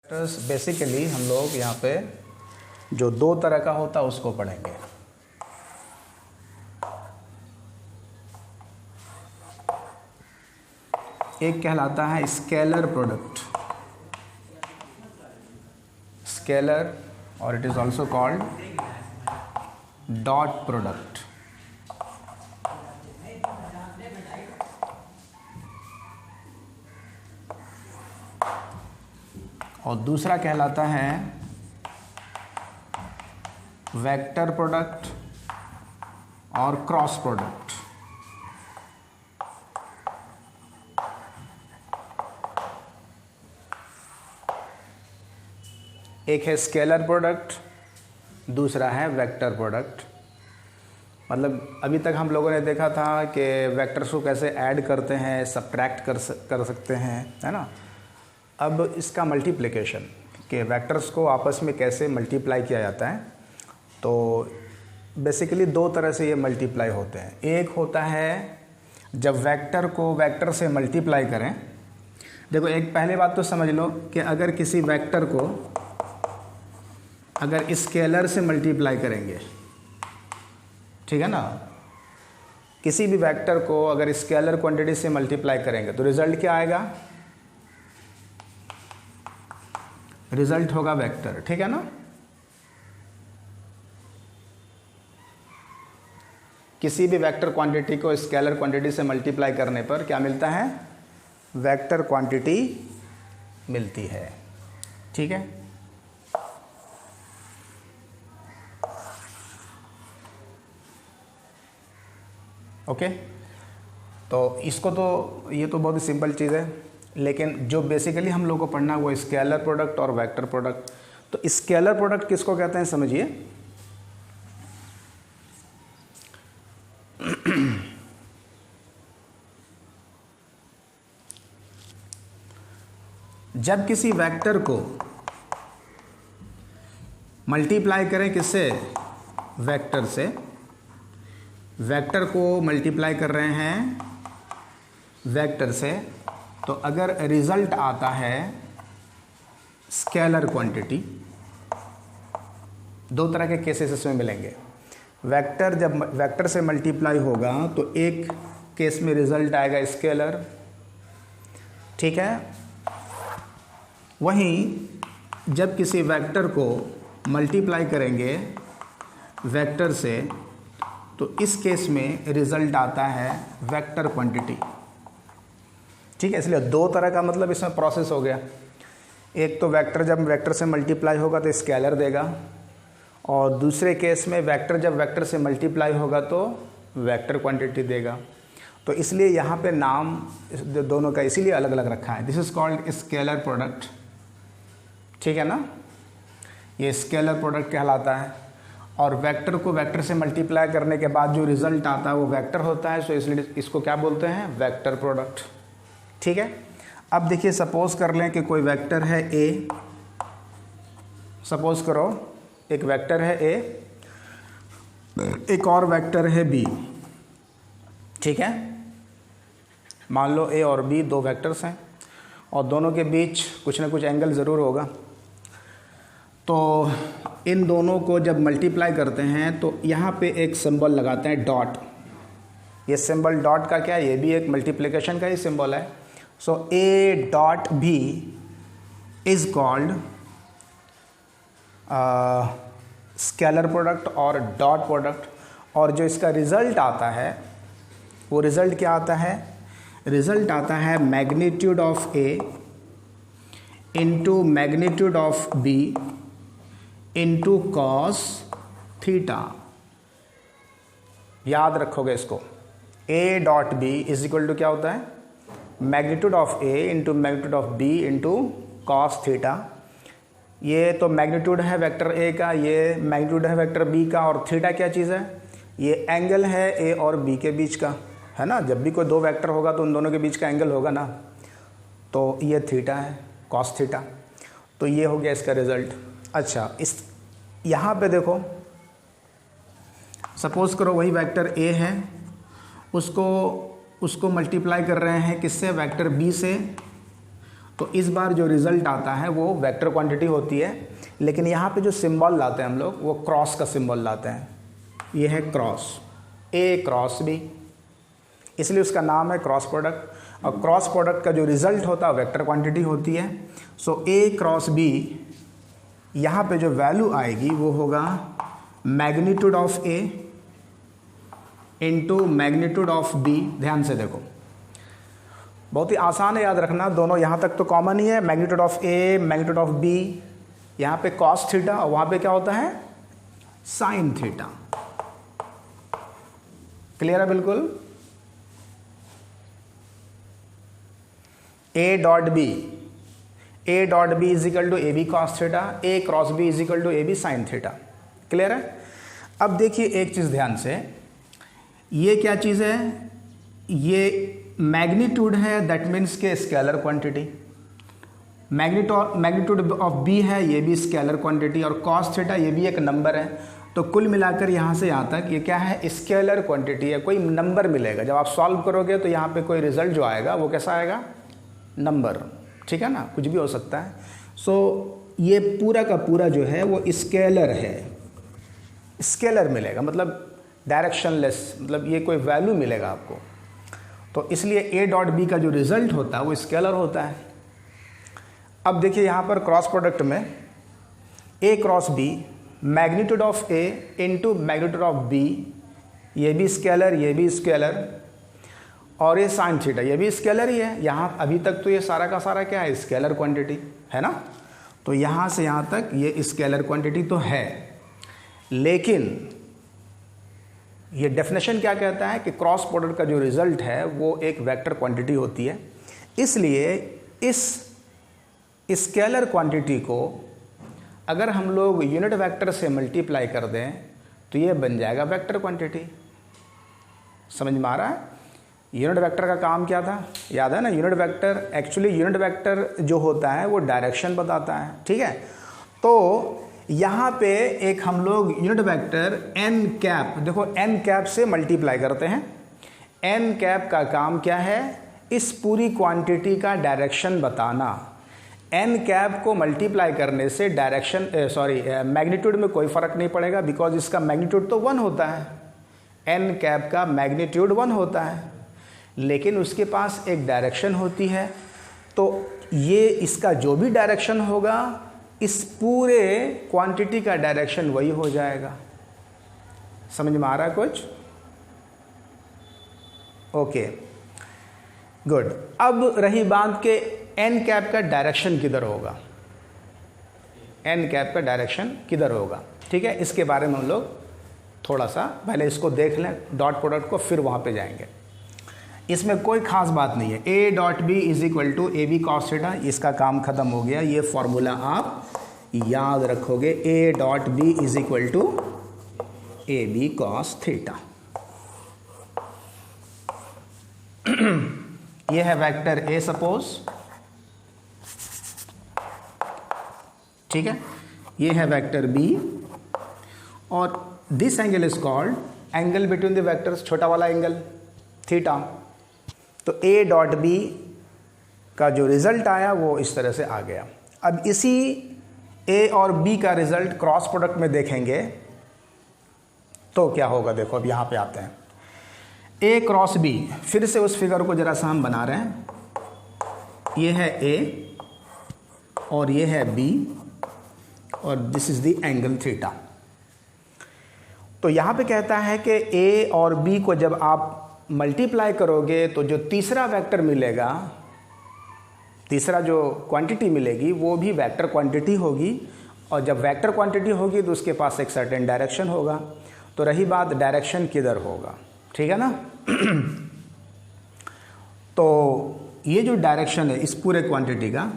Basically हम लोग यहाँ पे जो दो तरह का होता है उसको पढ़ेंगे। एक कहलाता है स्केलर प्रोडक्ट, स्केलर, और it is also called dot product. और दूसरा कहलाता है वेक्टर प्रोडक्ट और क्रॉस प्रोडक्ट। एक है स्केलर प्रोडक्ट, दूसरा है वेक्टर प्रोडक्ट। मतलब अभी तक हम लोगों ने देखा था कि वेक्टर्स को कैसे ऐड करते हैं, सब्ट्रैक्ट कर सकते हैं, है ना। अब इसका मल्टीप्लिकेशन, कि वेक्टर्स को आपस में कैसे मल्टीप्लाई किया जाता है। तो बेसिकली दो तरह से ये मल्टीप्लाई होते हैं। एक होता है जब वेक्टर को वेक्टर से मल्टीप्लाई करें। देखो, एक पहले बात तो समझ लो कि अगर किसी वेक्टर को अगर स्केलर से मल्टीप्लाई करेंगे, ठीक है ना, किसी भी वेक्टर को अगर स्केलर क्वांटिटी से मल्टीप्लाई करेंगे तो रिजल्ट क्या आएगा? रिजल्ट होगा वेक्टर, ठीक है ना। किसी भी वेक्टर क्वांटिटी को स्केलर क्वांटिटी से मल्टीप्लाई करने पर क्या मिलता है? वेक्टर क्वांटिटी मिलती है, ठीक है। ओके, तो इसको तो ये तो बहुत ही सिंपल चीज़ है, लेकिन जो बेसिकली हम लोग को पढ़ना है वो स्केलर प्रोडक्ट और वेक्टर प्रोडक्ट। तो स्केलर प्रोडक्ट किसको कहते हैं समझिए। जब किसी वेक्टर को मल्टीप्लाई करें किससे? वेक्टर से। वेक्टर को मल्टीप्लाई कर रहे हैं वेक्टर से, तो अगर रिजल्ट आता है स्केलर क्वांटिटी, दो तरह के केसेस इसमें मिलेंगे। वेक्टर जब वेक्टर से मल्टीप्लाई होगा तो एक केस में रिजल्ट आएगा स्केलर, ठीक है। वहीं जब किसी वेक्टर को मल्टीप्लाई करेंगे वेक्टर से तो इस केस में रिजल्ट आता है वेक्टर क्वांटिटी, ठीक है। इसलिए दो तरह का मतलब इसमें प्रोसेस हो गया। एक तो वेक्टर जब वेक्टर से मल्टीप्लाई होगा तो स्केलर देगा, और दूसरे केस में वेक्टर जब वेक्टर से मल्टीप्लाई होगा तो वेक्टर क्वांटिटी देगा। तो इसलिए यहाँ पे नाम दोनों का इसीलिए अलग अलग रखा है। This is called scalar product, ठीक है ना। ये स्केलर प्रोडक्ट कहलाता है। और वेक्टर को वेक्टर से मल्टीप्लाई करने के बाद जो रिजल्ट आता है वो वेक्टर होता है, सो इसलिए इसको क्या बोलते हैं? वेक्टर प्रोडक्ट, ठीक है। अब देखिए, सपोज कर लें कि कोई वेक्टर है ए, सपोज करो एक वेक्टर है ए, एक और वेक्टर है बी, ठीक है। मान लो ए और बी दो वेक्टर्स हैं और दोनों के बीच कुछ ना कुछ एंगल ज़रूर होगा। तो इन दोनों को जब मल्टीप्लाई करते हैं तो यहाँ पे एक सिंबल लगाते हैं डॉट। ये सिंबल डॉट का क्या है? ये भी एक मल्टीप्लिकेशन का ही सिंबल है। So A dot B is called scalar product और डॉट प्रोडक्ट। और जो इसका रिजल्ट आता है वो रिजल्ट क्या आता है? रिजल्ट आता है magnitude of A into magnitude of B into cos theta. याद रखोगे इसको। A dot B is equal to क्या होता है? Magnitude of A into magnitude of B into cos theta. ये तो मैग्नीट्यूड है वेक्टर ए का, ये मैग्नीट्यूड है वेक्टर बी का, और थीटा क्या चीज़ है? ये एंगल है ए और बी के बीच का, है ना। जब भी कोई दो वेक्टर होगा तो उन दोनों के बीच का एंगल होगा ना, तो ये थीटा है, कॉस थीटा। तो ये हो गया इसका रिजल्ट। अच्छा, इस यहाँ पे देखो, सपोज करो वही वेक्टर ए है, उसको मल्टीप्लाई कर रहे हैं किससे? वेक्टर बी से। तो इस बार जो रिज़ल्ट आता है वो वेक्टर क्वांटिटी होती है, लेकिन यहाँ पे जो सिंबल लाते हैं हम लोग वो क्रॉस का सिंबल लाते हैं। ये है क्रॉस, ए क्रॉस बी, इसलिए उसका नाम है क्रॉस प्रोडक्ट। और क्रॉस प्रोडक्ट का जो रिज़ल्ट होता है वेक्टर क्वांटिटी होती है। सो ए क्रॉस बी, यहाँ पे जो वैल्यू आएगी वो होगा magnitude of A into magnitude of B. ध्यान से देखो, बहुत ही आसान है याद रखना, दोनों यहाँ तक तो कॉमन ही है, magnitude of A magnitude of B. यहाँ पे कॉस थीटा और वहाँ पे क्या होता है साइन थीटा। क्लियर है बिल्कुल। A dot B is equal to A B cos theta, A cross B is equal to A B sine theta. Clear है। अब देखिए एक चीज़ ध्यान से, ये क्या चीज़ है, ये मैग्नीट्यूड है, दैट मीन्स के scalar quantity. Magnitude of B है, ये भी स्केलर क्वांटिटी, और कॉस थीटा ये भी एक नंबर है। तो कुल मिलाकर यहाँ से यहाँ तक ये क्या है, स्केलर क्वांटिटी है, कोई नंबर मिलेगा। जब आप सॉल्व करोगे तो यहाँ पे कोई रिजल्ट जो आएगा वो कैसा आएगा, नंबर। ठीक है ना, कुछ भी हो सकता है। सो ये पूरा का पूरा जो है वो स्केलर है, स्केलर मिलेगा, मतलब डायरेक्शनलेस, मतलब ये कोई वैल्यू मिलेगा आपको। तो इसलिए ए डॉट बी का जो रिजल्ट होता है वो स्केलर होता है। अब देखिए यहाँ पर क्रॉस प्रोडक्ट में A cross B, magnitude of A into magnitude of B, ये भी स्केलर ये भी स्केलर, और ये साइन थीटा ये भी स्केलर ही है। यहाँ अभी तक तो ये सारा का सारा क्या है, स्केलर क्वांटिटी है ना। तो यहाँ से यहाँ तक ये स्केलर क्वांटिटी तो है, लेकिन ये डेफिनेशन क्या कहता है कि क्रॉस प्रोडक्ट का जो रिजल्ट है वो एक वेक्टर क्वांटिटी होती है। इसलिए इस स्केलर क्वांटिटी को अगर हम लोग यूनिट वेक्टर से मल्टीप्लाई कर दें तो ये बन जाएगा वेक्टर क्वांटिटी। समझ में आ रहा है। यूनिट वेक्टर का काम क्या था, याद है ना। Unit vector, actually unit vector जो होता है वो डायरेक्शन बताता है। ठीक है, तो यहाँ पे एक हम लोग यूनिट वेक्टर एन कैप, देखो एन कैप से मल्टीप्लाई करते हैं। एन कैप का काम क्या है, इस पूरी क्वांटिटी का डायरेक्शन बताना। एन कैप को मल्टीप्लाई करने से डायरेक्शन मैग्नीट्यूड में कोई फ़र्क नहीं पड़ेगा, बिकॉज इसका मैग्नीट्यूड तो 1 होता है। एन कैप का मैग्नीट्यूड 1 होता है, लेकिन उसके पास एक डायरेक्शन होती है। तो ये इसका जो भी डायरेक्शन होगा, इस पूरे क्वांटिटी का डायरेक्शन वही हो जाएगा। समझ में आ रहा है कुछ। Okay good. अब रही बात के एन कैप का डायरेक्शन किधर होगा, एन कैप का डायरेक्शन किधर होगा। ठीक है, इसके बारे में हम लोग थोड़ा सा पहले इसको देख लें, डॉट प्रोडक्ट को, फिर वहाँ पे जाएंगे। इसमें कोई खास बात नहीं है। A dot B is equal to A B cos theta, इसका काम खत्म हो गया। ये फॉर्मूला आप याद रखोगे, A dot B is equal to A B cos theta. ये है वेक्टर ए सपोज, ठीक है। ये है वेक्टर बी, और this angle is called angle between the vectors, छोटा वाला एंगल थीटा। तो ए डॉट बी का जो रिजल्ट आया वो इस तरह से आ गया। अब इसी ए और बी का रिजल्ट क्रॉस प्रोडक्ट में देखेंगे तो क्या होगा। देखो अब यहाँ पे आते हैं, ए क्रॉस बी, फिर से उस फिगर को जरा सा हम बना रहे हैं। ये है ए और ये है बी, और this is the angle theta. तो यहाँ पे कहता है कि ए और बी को जब आप मल्टीप्लाई करोगे तो जो तीसरा वेक्टर मिलेगा, तीसरा जो क्वांटिटी मिलेगी वो भी वेक्टर क्वांटिटी होगी, और जब वेक्टर क्वांटिटी होगी तो उसके पास एक सर्टेन डायरेक्शन होगा। तो रही बात डायरेक्शन किधर होगा, ठीक है ना। तो ये जो डायरेक्शन है इस पूरे क्वांटिटी का,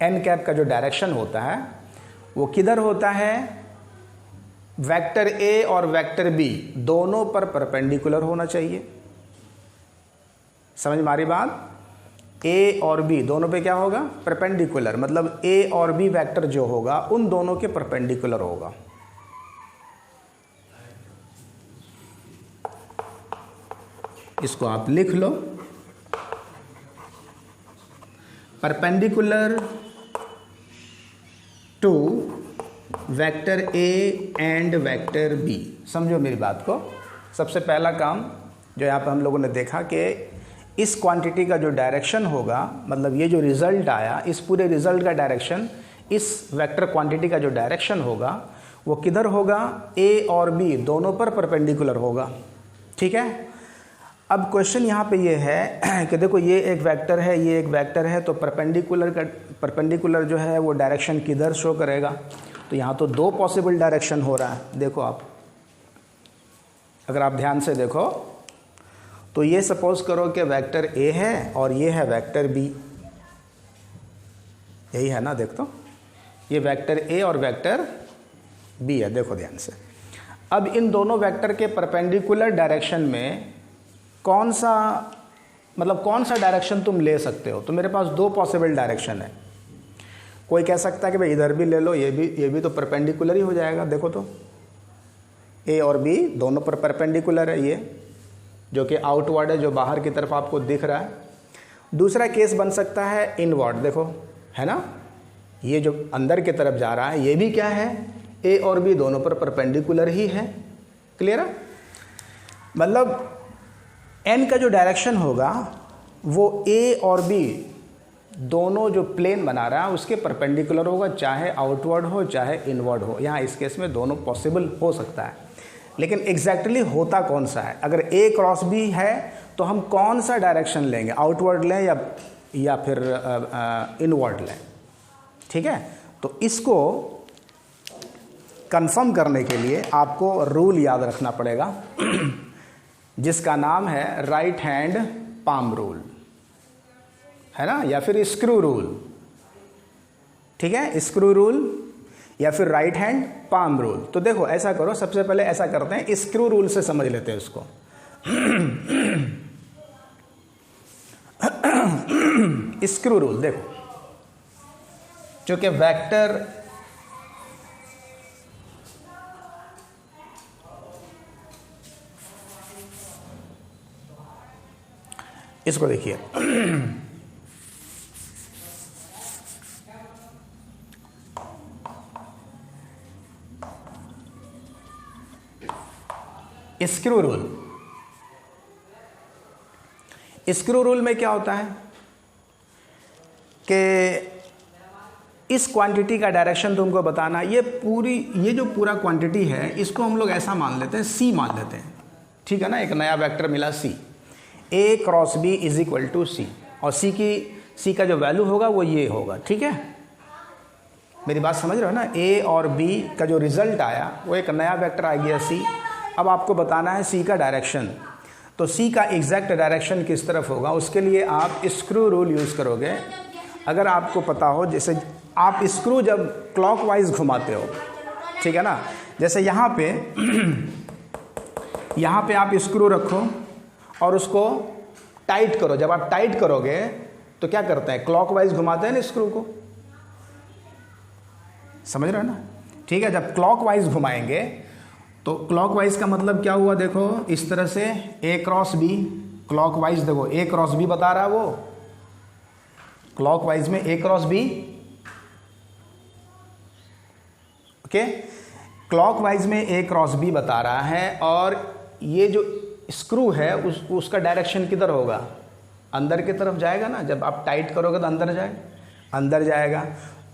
एन कैप का जो डायरेक्शन होता है वो किधर होता है, वेक्टर ए और वेक्टर बी दोनों पर परपेंडिकुलर होना चाहिए। समझ में आ रही बात। ए और बी दोनों पे क्या होगा, परपेंडिकुलर, मतलब ए और बी वेक्टर जो होगा उन दोनों के परपेंडिकुलर होगा। इसको आप लिख लो। Perpendicular to vector A and vector B. समझो मेरी बात को। सबसे पहला काम जो यहाँ पर हम लोगों ने देखा कि इस क्वांटिटी का जो डायरेक्शन होगा, मतलब ये जो रिज़ल्ट आया, इस पूरे रिज़ल्ट का डायरेक्शन, इस वेक्टर क्वांटिटी का जो डायरेक्शन होगा वो किधर होगा, ए और बी दोनों पर परपेंडिकुलर होगा। ठीक है। अब क्वेश्चन यहाँ पे ये है कि देखो ये एक वेक्टर है, ये एक वेक्टर है, तो परपेंडिकुलर जो है वो डायरेक्शन किधर शो करेगा। तो यहाँ तो दो पॉसिबल डायरेक्शन हो रहा है। देखो आप, अगर आप ध्यान से देखो तो ये सपोज करो कि वेक्टर ए है और ये है वेक्टर बी, यही है ना। देख तो ये वेक्टर ए और वेक्टर बी है, देखो ध्यान से। अब इन दोनों वेक्टर के परपेंडिकुलर डायरेक्शन में कौन सा डायरेक्शन तुम ले सकते हो। तो मेरे पास दो पॉसिबल डायरेक्शन है। कोई कह सकता है कि भाई इधर भी ले लो, ये भी तो परपेंडिकुलर ही हो जाएगा। देखो तो ए और बी दोनों पर परपेंडिकुलर है, ये जो कि आउटवर्ड है, जो बाहर की तरफ आपको दिख रहा है। दूसरा केस बन सकता है इनवर्ड, देखो है ना, ये जो अंदर की तरफ जा रहा है ये भी क्या है, ए और बी दोनों पर परपेंडिकुलर ही है। क्लियर है। मतलब एन का जो डायरेक्शन होगा वो ए और बी दोनों जो प्लेन बना रहा है उसके परपेंडिकुलर होगा, चाहे आउटवर्ड हो चाहे इनवर्ड हो। यहाँ इस केस में दोनों पॉसिबल हो सकता है, लेकिन एग्जैक्टली होता कौन सा है। अगर ए क्रॉस बी है तो हम कौन सा डायरेक्शन लेंगे, आउटवर्ड लें या फिर इनवर्ड लें। ठीक है। तो इसको कंफर्म करने के लिए आपको रूल याद रखना पड़ेगा जिसका नाम है राइट हैंड पाम रूल, है ना, या फिर स्क्रू रूल। ठीक है, स्क्रू रूल या फिर राइट हैंड पाम रूल। तो देखो ऐसा करो, सबसे पहले ऐसा करते हैं, स्क्रू रूल से समझ लेते हैं उसको। स्क्रू रूल देखो, चूंकि वेक्टर इसको देखिए, स्क्रू रूल। स्क्रू रूल में क्या होता है कि इस क्वांटिटी का डायरेक्शन तुमको बताना। ये जो पूरा क्वांटिटी है इसको हम लोग ऐसा मान लेते हैं, सी मान लेते हैं। ठीक है ना, एक नया वेक्टर मिला C, A cross B is equal to C, और सी का जो वैल्यू होगा वो ये होगा। ठीक है, मेरी बात समझ रहे हो ना। ए और बी का जो रिजल्ट आया वो एक नया वेक्टर आ गया सी। अब आपको बताना है सी का डायरेक्शन। तो सी का एग्जैक्ट डायरेक्शन किस तरफ होगा, उसके लिए आप स्क्रू रूल यूज़ करोगे। अगर आपको पता हो, जैसे आप स्क्रू जब क्लॉकवाइज घुमाते हो, ठीक है ना, जैसे यहाँ पे आप स्क्रू रखो और उसको टाइट करो। जब आप टाइट करोगे तो क्या करते हैं, क्लॉकवाइज घुमाते हैं ना स्क्रू को, समझ रहे हो ना। ठीक है, जब क्लॉकवाइज घुमाएंगे तो क्लॉकवाइज का मतलब क्या हुआ, देखो इस तरह से ए क्रॉस बी, क्लॉकवाइज देखो ए क्रॉस बी बता रहा है वो, क्लॉकवाइज में A cross B. Okay, clockwise में ए क्रॉस बी बता रहा है, और ये जो स्क्रू है उसका डायरेक्शन किधर होगा, अंदर की तरफ जाएगा ना। जब आप टाइट करोगे तो अंदर जाएगा।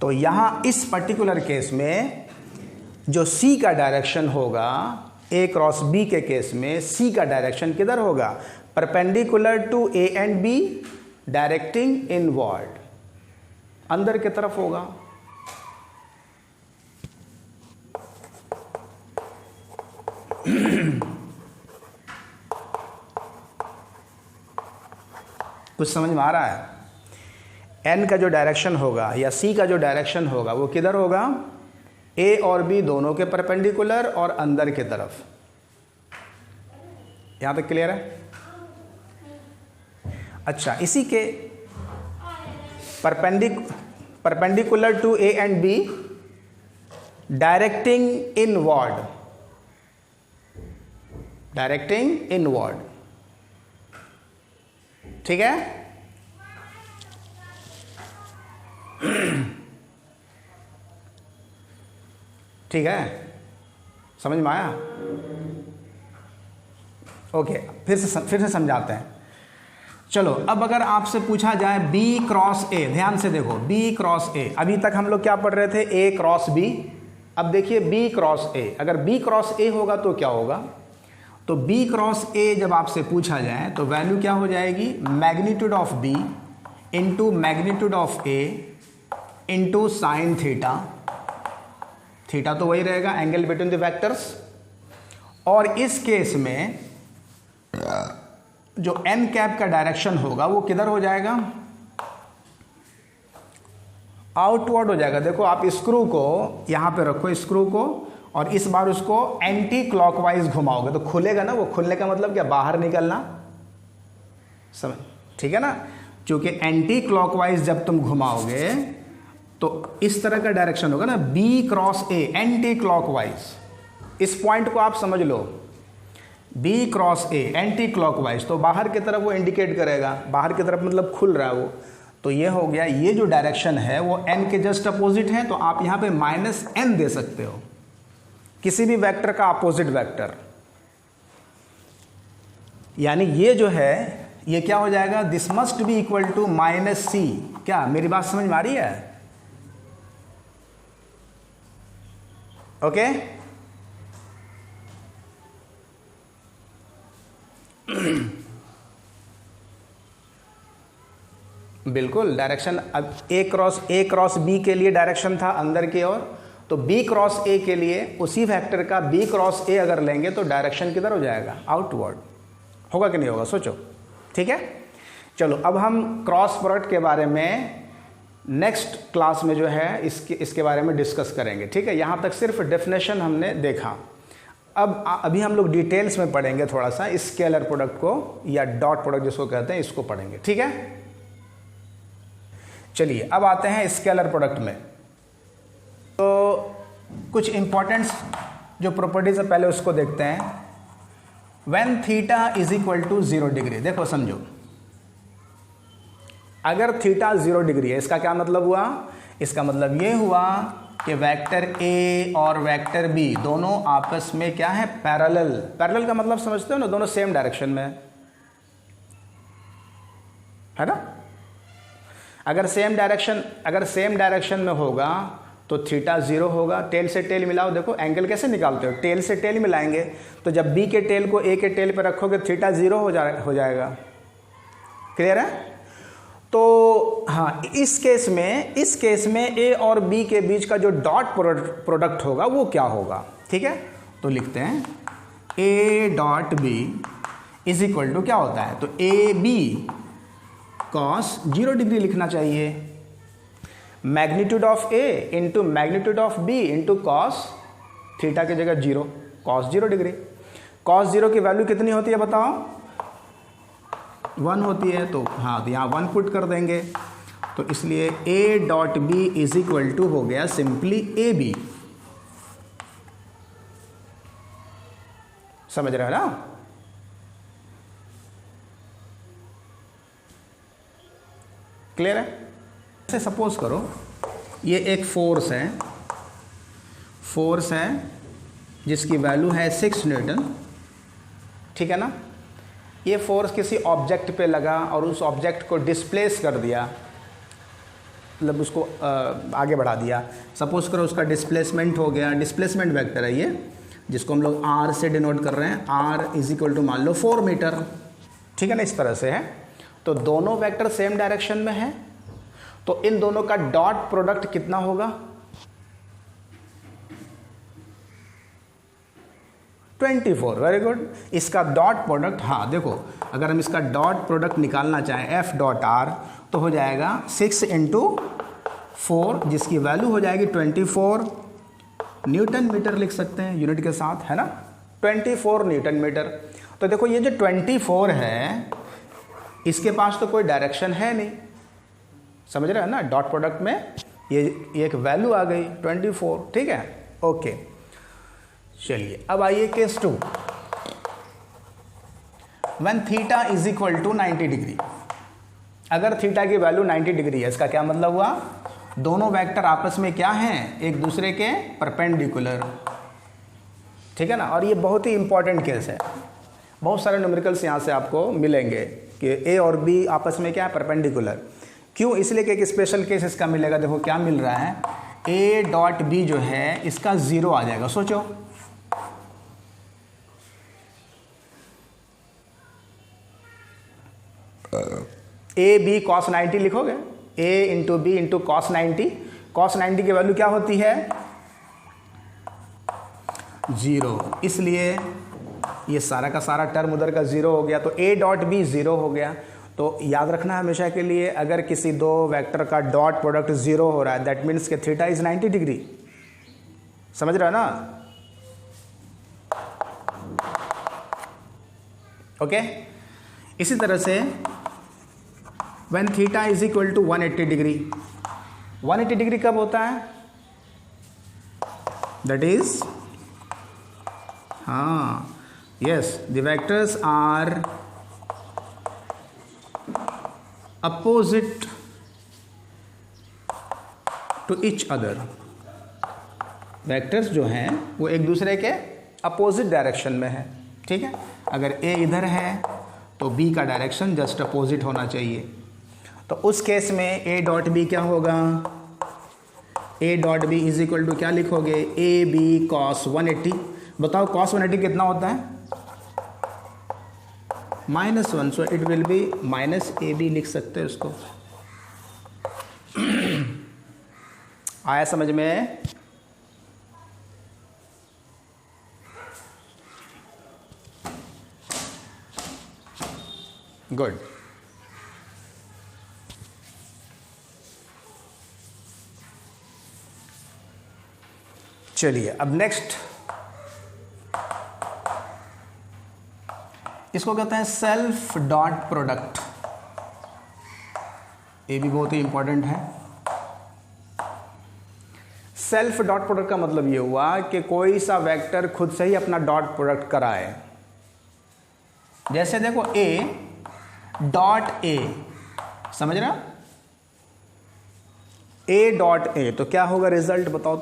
तो यहाँ इस पर्टिकुलर केस में जो सी का डायरेक्शन होगा, ए क्रॉस बी के केस में सी का डायरेक्शन किधर होगा, perpendicular to A and B, directing inward, अंदर की तरफ होगा। कुछ समझ में आ रहा है। एन का जो डायरेक्शन होगा या सी का जो डायरेक्शन होगा वो किधर होगा, ए और बी दोनों के परपेंडिकुलर और अंदर की तरफ। यहां तक क्लियर है। अच्छा, इसी के perpendicular to A and B, directing inward. ठीक है, ठीक है, समझ में आया? ओके, फिर से समझाते हैं। चलो, अब अगर आपसे पूछा जाए B क्रॉस A, ध्यान से देखो, B क्रॉस A, अभी तक हम लोग क्या पढ़ रहे थे? A cross B। अब देखिए B क्रॉस A, अगर B क्रॉस A होगा तो क्या होगा? तो B क्रॉस A जब आपसे पूछा जाए तो वैल्यू क्या हो जाएगी? Magnitude of B into magnitude of A into sine theta. Theta तो वही रहेगा, एंगल बिटवीन द वेक्टर्स। और इस केस में जो n कैप का डायरेक्शन होगा वो किधर हो जाएगा? आउटवर्ड हो जाएगा। देखो, आप स्क्रू को यहां पे रखो, स्क्रू को, और इस बार उसको एंटी क्लॉकवाइज घुमाओगे तो खुलेगा ना। वो खुलने का मतलब क्या? बाहर निकलना, समझ? ठीक है ना? क्योंकि एंटी क्लॉकवाइज जब तुम घुमाओगे तो इस तरह का डायरेक्शन होगा ना, B cross A, anti clockwise. इस पॉइंट को आप समझ लो, B cross A anti clockwise, तो बाहर की तरफ वो इंडिकेट करेगा, बाहर की तरफ मतलब खुल रहा है वो। तो ये हो गया, ये जो डायरेक्शन है वो n के जस्ट अपोजिट है, तो आप यहाँ पे -n दे सकते हो, किसी भी वेक्टर का अपोजिट वेक्टर। यानी ये जो है ये क्या हो जाएगा? This must be equal to -c। क्या मेरी बात समझ में आ रही है? ओके? बिल्कुल, डायरेक्शन अब A क्रॉस B के लिए डायरेक्शन था अंदर की ओर, तो B क्रॉस A के लिए उसी वेक्टर का B क्रॉस A अगर लेंगे तो डायरेक्शन किधर हो जाएगा? आउटवर्ड। होगा कि नहीं होगा? सोचो। ठीक है, चलो अब हम क्रॉस प्रोडक्ट के बारे में नेक्स्ट क्लास में जो है इसके बारे में डिस्कस करेंगे। ठीक है, यहाँ तक सिर्फ डेफिनेशन हमने देखा। अब अभी हम लोग डिटेल्स में पढ़ेंगे थोड़ा सा स्केलर प्रोडक्ट को, या डॉट प्रोडक्ट जिसको कहते हैं, इसको पढ़ेंगे। ठीक है, चलिए अब आते हैं स्केलर प्रोडक्ट में। तो कुछ इंपॉर्टेंट जो प्रॉपर्टीज है पहले उसको देखते हैं। When theta is equal to 0 degree, देखो समझो, अगर थीटा 0 डिग्री है, इसका क्या मतलब हुआ? इसका मतलब ये हुआ कि वेक्टर A और वेक्टर B दोनों आपस में क्या है? पैरेलल। पैरेलल का मतलब समझते हो ना? दोनों सेम डायरेक्शन में है ना? अगर सेम डायरेक्शन में होगा तो थीटा 0 होगा। टेल से टेल मिलाओ, देखो एंगल कैसे निकालते हो? टेल से टेल मिलाएंगे, तो जब B के टेल को A के टेल पर रखोगे थीटा 0 हो जाएगा। क्लियर है? तो हाँ, इस केस में A और B के बीच का जो डॉट प्रोडक्ट होगा वो क्या होगा? ठीक है, तो लिखते हैं A dot B is equal to क्या होता है? तो AB कॉस 0 डिग्री लिखना चाहिए। Magnitude of A into magnitude of B into cos theta की जगह 0, कॉस 0 डिग्री। कॉस 0 की वैल्यू कितनी होती है बताओ? 1 होती है, तो हाँ, तो यहाँ 1 पुट कर देंगे। तो इसलिए A dot B is equal to हो गया सिंपली AB। समझ रहे हो ना? क्लियर है? ऐसे सपोज करो ये एक फोर्स है जिसकी वैल्यू है 6 न्यूटन। ठीक है ना? ये फोर्स किसी ऑब्जेक्ट पे लगा और उस ऑब्जेक्ट को डिस्प्लेस कर दिया, मतलब उसको आगे बढ़ा दिया। सपोज करो उसका डिस्प्लेसमेंट हो गया, डिस्प्लेसमेंट वेक्टर है ये, जिसको हम लोग R से डिनोट कर रहे हैं। R इज इक्वल टू मान लो 4 मीटर। ठीक है ना? इस तरह से है। तो दोनों वेक्टर सेम डायरेक्शन में है, तो इन दोनों का डॉट प्रोडक्ट कितना होगा? 24। Very good. इसका डॉट प्रोडक्ट, हाँ देखो, अगर हम इसका डॉट प्रोडक्ट निकालना चाहें F डॉट R तो हो जाएगा 6 इंटू 4, जिसकी वैल्यू हो जाएगी 24 न्यूटन मीटर लिख सकते हैं यूनिट के साथ, है ना? 24 न्यूटन मीटर। तो देखो ये जो 24 है इसके पास तो कोई डायरेक्शन है नहीं, समझ रहे हैं ना? डॉट प्रोडक्ट में ये एक वैल्यू आ गई 24। ठीक है, ओके। चलिए अब आइए case 2। When theta is equal to 90 degree, अगर थीटा की वैल्यू 90 डिग्री है, इसका क्या मतलब हुआ? दोनों वेक्टर आपस में क्या हैं, एक दूसरे के परपेंडिकुलर, ठीक है ना। और ये बहुत ही इंपॉर्टेंट केस है, बहुत सारे न्यूमेरिकल्स यहाँ से आपको मिलेंगे कि ए और बी आपस में क्या है, परपेंडिकुलर। क्यों, इसलिए कि एक स्पेशल केस इसका मिलेगा। देखो क्या मिल रहा है, ए डॉट बी जो है इसका 0 आ जाएगा। सोचो ए बी कॉस 90 लिखोगे, A into B into cos 90। Cos 90 की वैल्यू क्या होती है, 0, इसलिए ये सारा का सारा टर्म उधर का 0 हो गया, तो ए डॉट बी 0 हो गया। तो याद रखना हमेशा के लिए, अगर किसी दो वेक्टर का डॉट प्रोडक्ट 0 हो रहा है, दैट मीन्स के थीटा इज 90 डिग्री। समझ रहे हो ना, ओके। इसी तरह से when theta is equal to 180 degree, 180 degree कब होता है, that is yes, the vectors are opposite to each other। Vectors जो हैं वो एक दूसरे के अपोजिट डायरेक्शन में है, ठीक है। अगर ए इधर है तो बी का डायरेक्शन जस्ट अपोजिट होना चाहिए। तो उस केस में ए डॉट बी क्या होगा, A dot B is equal to क्या लिखोगे, ए बी कॉस 180। बताओ कॉस 180 कितना होता है, -1, so it will be minus A B, लिख सकते हैं उसको। आया समझ में, गुड। चलिए अब नेक्स्ट, इसको कहते हैं सेल्फ डॉट प्रोडक्ट। ये भी बहुत ही इंपॉर्टेंट है। सेल्फ डॉट प्रोडक्ट का मतलब ये हुआ कि कोई सा वेक्टर खुद से ही अपना डॉट प्रोडक्ट कराए। जैसे देखो ए डॉट ए, समझ रहे हो, ए डॉट ए, तो क्या होगा रिजल्ट बताओ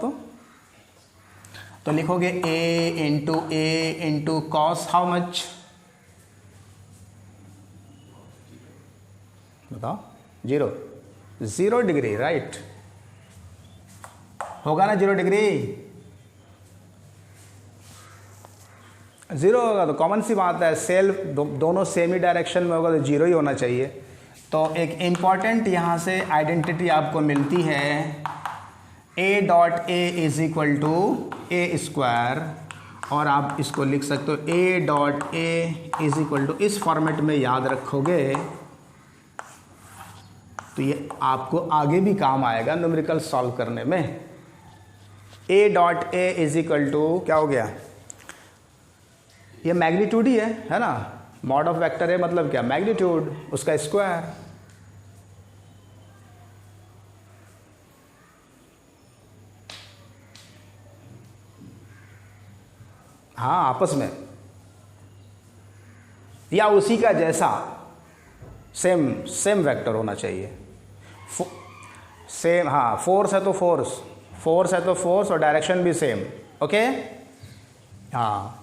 तो लिखोगे A into cos how much, बताओ, 0 डिग्री, राइट, होगा ना 0 डिग्री, 0 होगा तो कॉमन सी बात है, सेल्फ दोनों सेम ही डायरेक्शन में होगा तो 0 ही होना चाहिए। तो एक इम्पॉर्टेंट यहाँ से आइडेंटिटी आपको मिलती है, A dot A is equal to A square, और आप इसको लिख सकते हो A dot A is equal to, इस फॉर्मेट में याद रखोगे तो ये आपको आगे भी काम आएगा न्यूमेरिकल सॉल्व करने में। A dot A is equal to क्या हो गया, ये मैग्नीट्यूड ही है ना, मॉड ऑफ वेक्टर है मतलब क्या, मैग्नीट्यूड, उसका स्क्वायर। हाँ आपस में, या उसी का जैसा सेम वेक्टर होना चाहिए, सेम, हाँ फोर्स है तो फोर्स है तो फोर्स और डायरेक्शन भी सेम, ओके। हाँ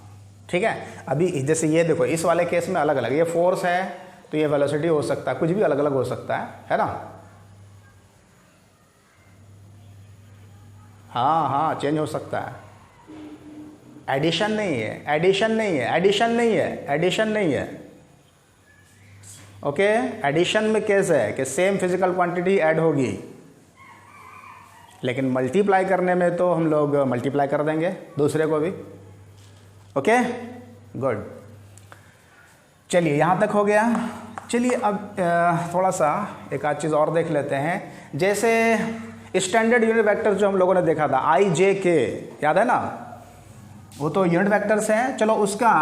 ठीक है। अभी जैसे ये देखो, इस वाले केस में अलग अलग, ये फोर्स है तो ये वेलोसिटी हो सकता है, कुछ भी अलग अलग हो सकता है ना। हाँ चेंज हो सकता है, एडिशन नहीं है, ओके। एडिशन में कैसे है कि सेम फिजिकल क्वांटिटी ऐड होगी, लेकिन मल्टीप्लाई करने में तो हम लोग मल्टीप्लाई कर देंगे दूसरे को भी, ओके गुड। चलिए यहाँ तक हो गया। चलिए अब थोड़ा सा एक आध चीज़ और देख लेते हैं। जैसे स्टैंडर्ड यूनिट वेक्टर जो हम लोगों ने देखा था आई जे के, याद है ना, वो तो यूनिट वेक्टर्स हैं। चलो उसका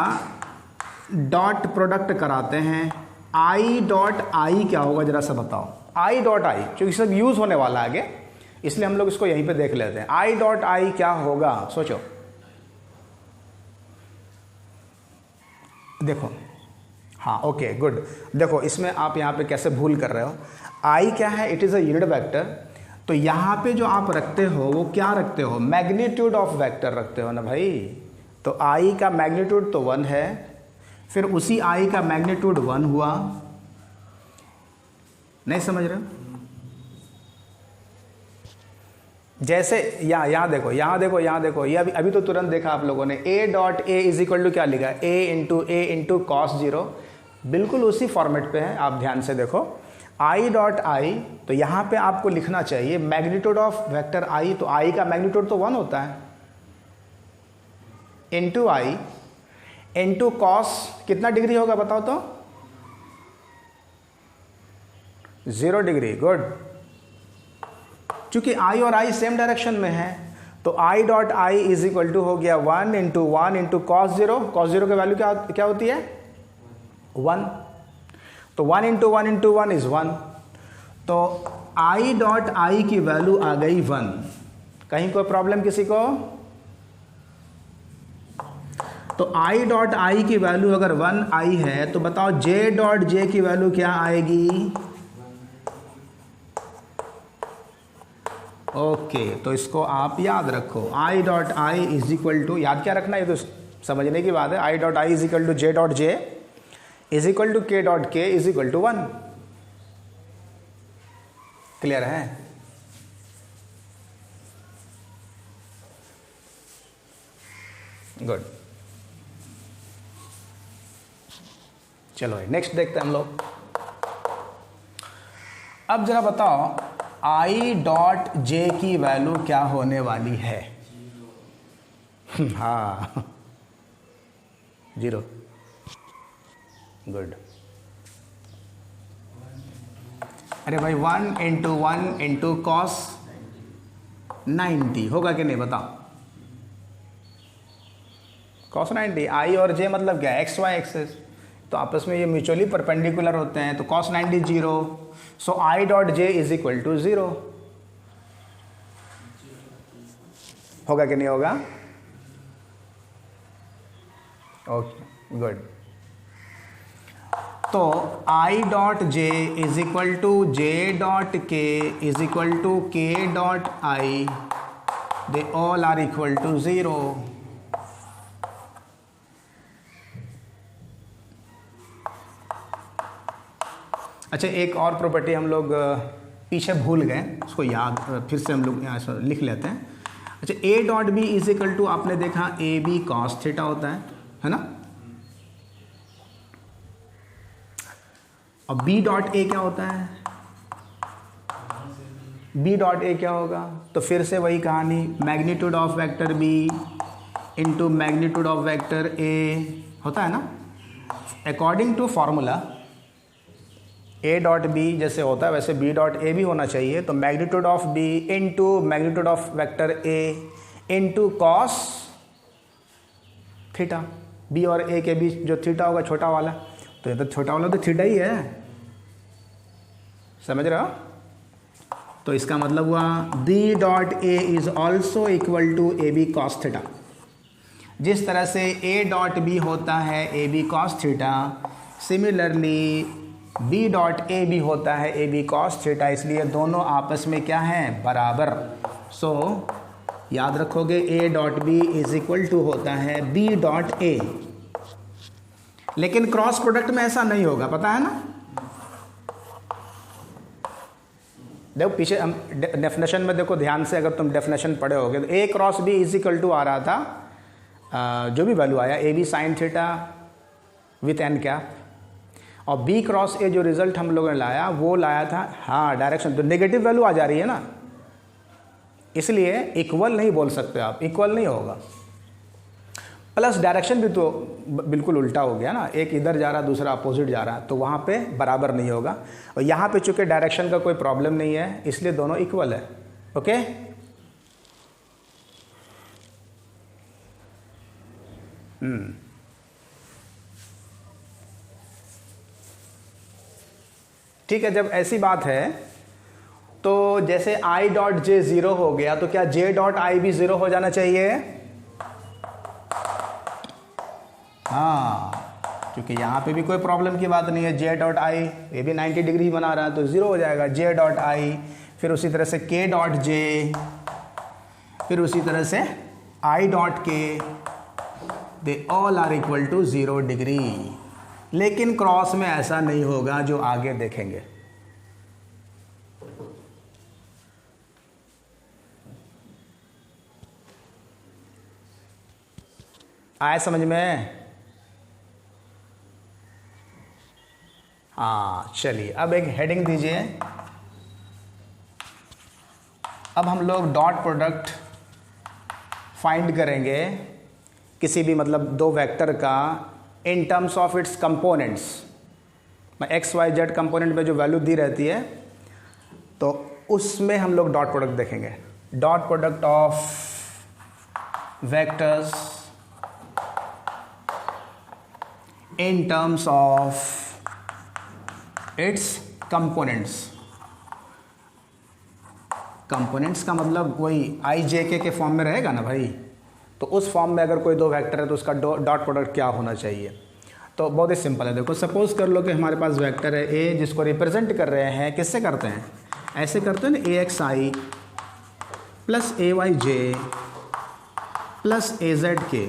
डॉट प्रोडक्ट कराते हैं। आई डॉट आई क्या होगा जरा सा बताओ, आई डॉट आई, क्योंकि सब यूज़ होने वाला है आगे, इसलिए हम लोग इसको यहीं पे देख लेते हैं। आई डॉट आई क्या होगा, सोचो, देखो, हाँ ओके गुड। देखो इसमें आप यहाँ पे कैसे भूल कर रहे हो, आई क्या है, it is a unit vector, तो यहाँ पे जो आप रखते हो वो क्या रखते हो, मैग्नीट्यूड ऑफ वेक्टर रखते हो ना भाई। तो आई का मैग्नीट्यूड तो 1 है, फिर उसी आई का मैग्नीट्यूड 1 हुआ। नहीं समझ रहे हो? जैसे यहाँ देखो, यहाँ देखो, ये अभी तो तुरंत देखा आप लोगों ने, A dot A is equal to क्या लिखा, ए इंटू कॉस 0, बिल्कुल उसी फॉर्मेट पे है। आप ध्यान से देखो, आई डॉट आई, तो यहाँ पे आपको लिखना चाहिए मैग्नीट्यूड ऑफ वेक्टर आई, तो आई का मैग्नीट्यूड तो 1 होता है, इंटू आई इंटू कॉस कितना डिग्री होगा बताओ तो, 0 डिग्री। गुड। चूंकि आई और आई सेम डायरेक्शन में है, तो I dot I is equal to हो गया 1 इंटू कॉस 0। कॉस 0 की वैल्यू क्या होती है, 1। तो 1 इंटू 1 इज 1। तो आई डॉट आई की वैल्यू आ गई 1। कहीं कोई प्रॉब्लम किसी को? तो आई डॉट आई की वैल्यू अगर 1 आई है, तो बताओ जे डॉट जे की वैल्यू क्या आएगी? ओके, तो इसको आप याद रखो, I dot I is equal to, याद क्या रखना है, ये तो समझने की बात है, I dot I is equal to J dot J is equal to K dot K is equal to 1। Clear है? गुड। चलो नेक्स्ट देखते हैं हम लोग। अब जरा बताओ आई डॉट जे की वैल्यू क्या होने वाली है? हाँ, 0। गुड। अरे भाई 1 इंटू कॉस 90 होगा कि नहीं बताओ? कॉस 90, आई और जे मतलब क्या, एक्स वाई एक्सेस, तो आपस में ये म्यूचुअली परपेंडिकुलर होते हैं, तो cos 90 0। So I dot J is equal to 0। होगा कि नहीं होगा? Okay, good. तो I dot J is equal to J dot K is equal to K dot I, they all are equal to 0। अच्छा, एक और प्रॉपर्टी हम लोग पीछे भूल गए, उसको याद फिर से हम लोग यहाँ लिख लेते हैं। अच्छा, A dot B is equal to, आपने देखा ए बी कॉस थीटा होता है ना? और बी डॉट ए क्या होता है? बी डॉट ए क्या होगा? तो फिर से वही कहानी, magnitude of vector B into magnitude of vector A होता है ना। According to formula A dot B जैसे होता है वैसे बी डॉट ए भी होना चाहिए। तो magnitude of B into magnitude of vector A into cos theta. B और ए के बीच जो थीटा होगा छोटा वाला, तो ये तो छोटा वाला तो थीटा ही है, समझ रहे हो? तो इसका मतलब हुआ B dot A is also equal to A B cos theta. जिस तरह से ए डॉट बी होता है A B cos theta, similarly B dot A भी होता है ए बी कॉस थीटा, इसलिए दोनों आपस में क्या हैं, बराबर। सो याद रखोगे A dot B is equal to होता है बी डॉट ए। लेकिन क्रॉस प्रोडक्ट में ऐसा नहीं होगा, पता है ना? देखो पीछे हम डेफिनेशन में देखो ध्यान से, अगर तुम डेफिनेशन पढ़े होगे तो A cross B is equal to आ रहा था, जो भी वैल्यू आया A B sine theta with n cap, और बी क्रॉस ए जो रिजल्ट हम लोगों ने लाया वो लाया था, हाँ डायरेक्शन, तो नेगेटिव वैल्यू आ जा रही है ना, इसलिए इक्वल नहीं बोल सकते आप, इक्वल नहीं होगा। प्लस डायरेक्शन भी तो बिल्कुल उल्टा हो गया ना, एक इधर जा रहा दूसरा अपोजिट जा रहा है, तो वहाँ पे बराबर नहीं होगा। और यहाँ पे चूंकि डायरेक्शन का कोई प्रॉब्लम नहीं है इसलिए दोनों इक्वल है। ओके, ठीक है। जब ऐसी बात है तो जैसे आई डॉट जे 0 हो गया, तो क्या जे डॉट आई भी 0 हो जाना चाहिए? हाँ, क्योंकि यहाँ पे भी कोई प्रॉब्लम की बात नहीं है, जे डॉट आई ये भी 90 डिग्री बना रहा है तो 0 हो जाएगा। जे डॉट आई फिर उसी तरह से k डॉट j, फिर उसी तरह से I dot k, they all are equal to 0 degree. लेकिन क्रॉस में ऐसा नहीं होगा, जो आगे देखेंगे। आया समझ में? हाँ चलिए, अब एक हेडिंग दीजिए। अब हम लोग डॉट प्रोडक्ट फाइंड करेंगे किसी भी मतलब दो वेक्टर का in terms of its components. X Y Z component में जो वैल्यू दी रहती है तो उसमें हम लोग डॉट प्रोडक्ट देखेंगे। Dot product of vectors in terms of its components. Components का मतलब वही आई जे के फॉर्म में रहेगा ना भाई। तो उस फॉर्म में अगर कोई दो वेक्टर है तो उसका डॉट प्रोडक्ट क्या होना चाहिए? तो बहुत ही सिंपल है। देखो सपोज कर लो कि हमारे पास वेक्टर है ए, जिसको रिप्रेजेंट कर रहे हैं, किससे करते हैं? ऐसे करते हैं ना, ए X I plus A Y J plus A Z के।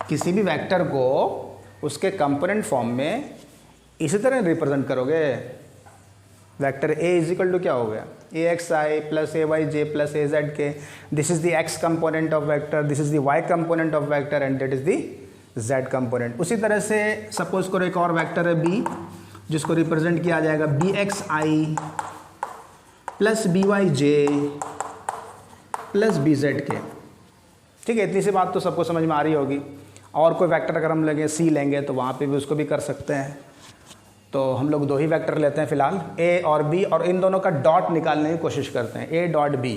किसी भी वेक्टर को उसके कंपोनेंट फॉर्म में इसी तरह रिप्रेजेंट करोगे। Vector A is equal to क्या हो गया? A X I plus A Y J plus A Z K. This is the X component of vector, this is the Y component of vector and that is the Z component. उसी तरह से suppose करो एक और vector है B, जिसको represent किया जाएगा B X I plus B Y J plus B Z के। ठीक है, इतनी सी बात तो सबको समझ में आ रही होगी। और कोई वेक्टर अगर हम लेंगे सी लेंगे तो वहाँ पे भी उसको भी कर सकते हैं। तो हम लोग दो ही वेक्टर लेते हैं फिलहाल, ए और बी, और इन दोनों का डॉट निकालने की कोशिश करते हैं। ए डॉट बी,